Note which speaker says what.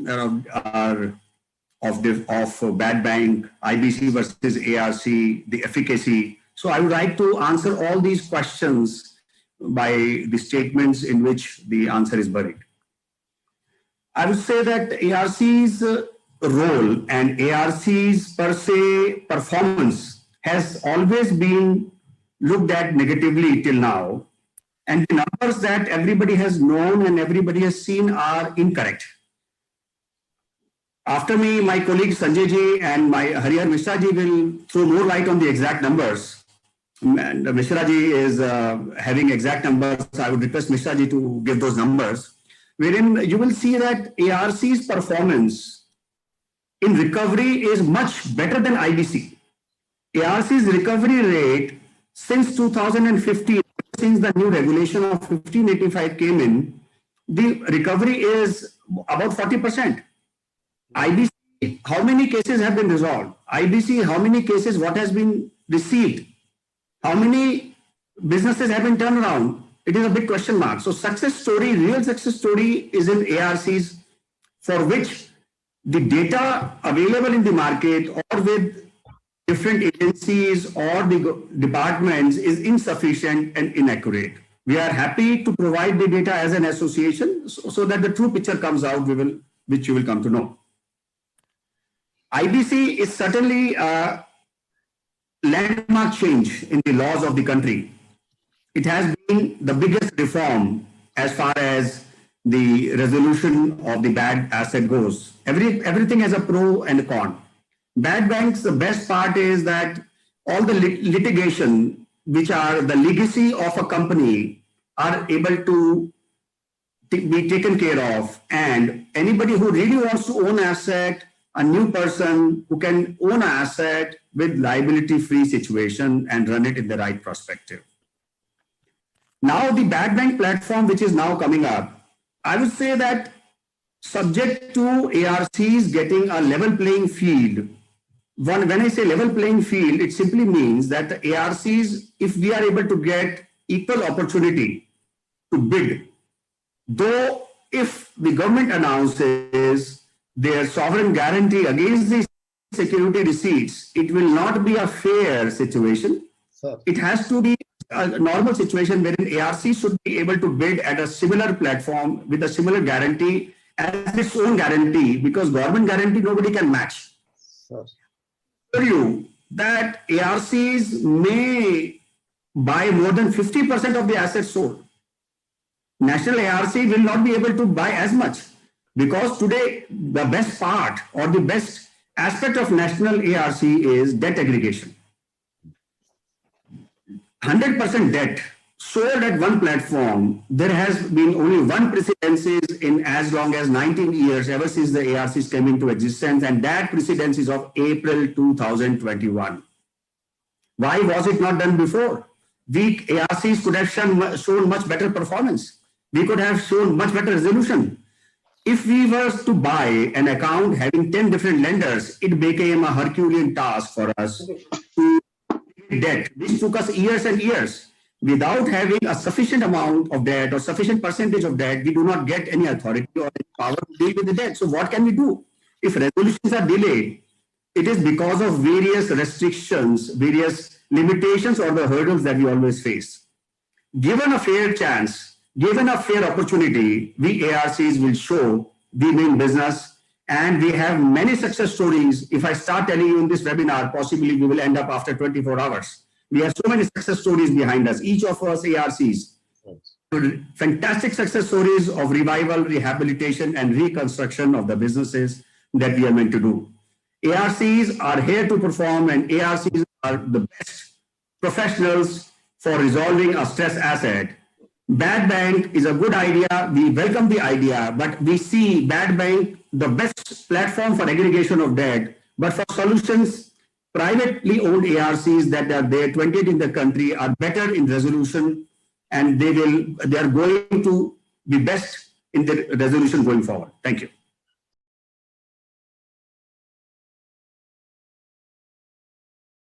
Speaker 1: are of Bad Bank, IBC versus ARC, the efficacy. So I would like to answer all these questions by the statements in which the answer is buried. I would say that ARC's role and ARC's per se performance has always been looked at negatively till now. And the numbers that everybody has known and everybody has seen are incorrect. After me, my colleague Sanjay ji and my Harihar Mishra ji will throw more light on the exact numbers. And Mishra ji is having exact numbers. I would request Mishra ji to give those numbers, wherein you will see that ARC's performance in recovery is much better than IBC. ARC's recovery rate since 2015, since the new regulation of 1585 came in, the recovery is about 40%. IBC, how many cases have been resolved? IBC, how many cases, what has been received? How many businesses have been turned around? It is a big question mark. So success story, real success story is in ARCs, for which the data available in the market or with different agencies or the departments is insufficient and inaccurate. We are happy to provide the data as an association so that the true picture comes out, which you will come to know. IBC is certainly a landmark change in the laws of the country. It has been the biggest reform as far as the resolution of the bad asset goes. Everything has a pro and a con. Bad banks, the best part is that all the litigation, which are the legacy of a company, are able to be taken care of. And anybody who really wants to own asset, a new person who can own an asset with liability-free situation and run it in the right perspective. Now the Bad Bank platform, which is now coming up, I would say that subject to ARCs getting a level playing field. When I say level playing field, it simply means that the ARCs, if we are able to get equal opportunity to bid, though if the government announces their sovereign guarantee against the security receipts, it will not be a fair situation. It has to be a normal situation wherein ARC should be able to bid at a similar platform with a similar guarantee as its own guarantee, because government guarantee nobody can match. Tell you that ARCs may buy more than 50% of the assets sold. National ARC will not be able to buy as much, because today the best part or the best aspect of national ARC is debt aggregation. 100% debt sold at one platform. There has been only one precedence in as long as 19 years ever since the ARCs came into existence, and that precedence is of April 2021. Why was it not done before? The ARCs could have shown much better performance. We could have shown much better resolution. If we were to buy an account having 10 different lenders, it became a Herculean task for us to debt, which took us years and years. Without having a sufficient amount of debt or sufficient percentage of debt, we do not get any authority or any power to deal with the debt. So what can we do? If resolutions are delayed, it is because of various restrictions, various limitations or the hurdles that we always face. Given a fair chance, given a fair opportunity, we ARCs will show we mean business, and we have many success stories. If I start telling you in this webinar, possibly we will end up after 24 hours. We have so many success stories behind us, each of us ARCs. Fantastic success stories of revival, rehabilitation, and reconstruction of the businesses that we are meant to do. ARCs are here to perform, and ARCs are the best professionals for resolving a stress asset. Bad Bank is a good idea. We welcome the idea, but we see Bad Bank the best platform for aggregation of debt. But for solutions, privately owned ARCs that are there, 28 in the country, are better in resolution, and they are going to be best in the resolution going forward. Thank you.